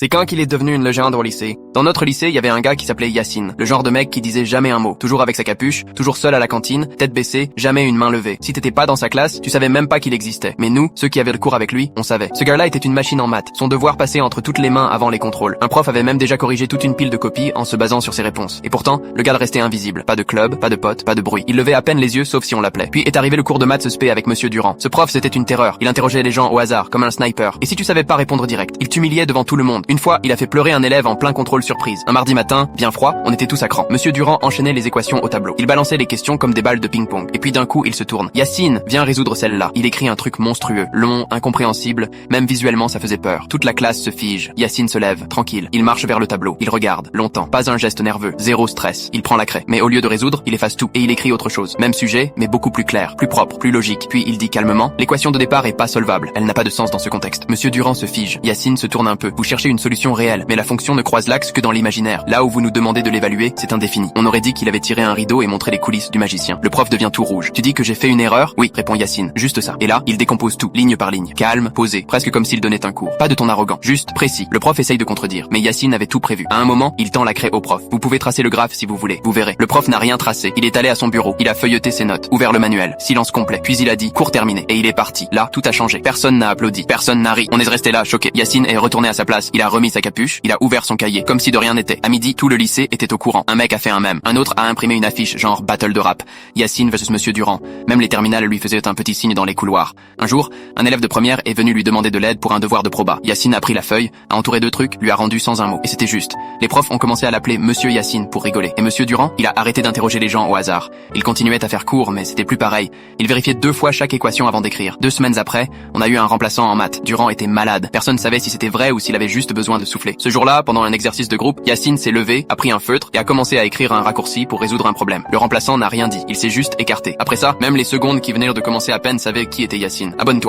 C'est quand qu'il est devenu une légende au lycée. Dans notre lycée, il y avait un gars qui s'appelait Yacine, le genre de mec qui disait jamais un mot, toujours avec sa capuche, toujours seul à la cantine, tête baissée, jamais une main levée. Si t'étais pas dans sa classe, tu savais même pas qu'il existait. Mais nous, ceux qui avaient le cours avec lui, on savait. Ce gars-là était une machine en maths. Son devoir passait entre toutes les mains avant les contrôles. Un prof avait même déjà corrigé toute une pile de copies en se basant sur ses réponses. Et pourtant, le gars restait invisible. Pas de club, pas de potes, pas de bruit. Il levait à peine les yeux sauf si on l'appelait. Puis est arrivé le cours de maths spé avec monsieur Durand. Ce prof, c'était une terreur. Il interrogeait les gens au hasard, comme un sniper. Et si tu savais pas répondre direct, il t'humiliait devant tout le monde. Une fois, il a fait pleurer un élève en plein contrôle surprise. Un mardi matin, bien froid, on était tous à cran. Monsieur Durand enchaînait les équations au tableau. Il balançait les questions comme des balles de ping-pong. Et puis d'un coup, il se tourne. Yacine, viens résoudre celle-là. Il écrit un truc monstrueux, long, incompréhensible, même visuellement ça faisait peur. Toute la classe se fige. Yacine se lève, tranquille. Il marche vers le tableau. Il regarde, longtemps. Pas un geste nerveux, zéro stress. Il prend la craie. Mais au lieu de résoudre, il efface tout. Et il écrit autre chose. Même sujet, mais beaucoup plus clair, plus propre, plus logique. Puis il dit calmement, l'équation de départ est pas solvable. Elle n'a pas de sens dans ce contexte. Monsieur Durand se fige. Yacine se tourne un peu. Vous cherchez une solution réelle, mais la fonction ne croise l'axe que dans l'imaginaire. Là où vous nous demandez de l'évaluer, c'est indéfini. On aurait dit qu'il avait tiré un rideau et montré les coulisses du magicien. Le prof devient tout rouge. Tu dis que j'ai fait une erreur? Oui, répond Yacine. Juste ça. Et là, il décompose tout, ligne par ligne. Calme, posé, presque comme s'il donnait un cours. Pas de ton arrogant, juste précis. Le prof essaye de contredire, mais Yacine avait tout prévu. À un moment, il tend la craie au prof. Vous pouvez tracer le graphe si vous voulez. Vous verrez. Le prof n'a rien tracé. Il est allé à son bureau. Il a feuilleté ses notes, ouvert le manuel. Silence complet. Puis il a dit cours terminé. Et il est parti. Là, tout a changé. Personne n'a applaudi. Personne n'a ri. On est resté là, choqué. Yacine est retourné à sa place. Il a remis sa capuche. Il a ouvert son cahier, comme si de rien n'était. À midi, tout le lycée était au courant. Un mec a fait un mème. Un autre a imprimé une affiche, genre battle de rap. Yacine versus Monsieur Durand. Même les terminales lui faisaient un petit signe dans les couloirs. Un jour, un élève de première est venu lui demander de l'aide pour un devoir de proba. Yacine a pris la feuille, a entouré deux trucs, lui a rendu sans un mot. Et c'était juste. Les profs ont commencé à l'appeler Monsieur Yacine pour rigoler. Et Monsieur Durand, il a arrêté d'interroger les gens au hasard. Il continuait à faire cours, mais c'était plus pareil. Il vérifiait 2 fois chaque équation avant d'écrire. 2 semaines après, on a eu un remplaçant en maths. Durand était malade. Personne savait si c'était vrai ou s'il avait juste besoin de souffler. Ce jour-là, pendant un exercice de groupe, Yacine s'est levé, a pris un feutre et a commencé à écrire un raccourci pour résoudre un problème. Le remplaçant n'a rien dit. Il s'est juste écarté. Après ça, même les secondes qui venaient de commencer à peine savaient qui était Yacine. Abonne-toi.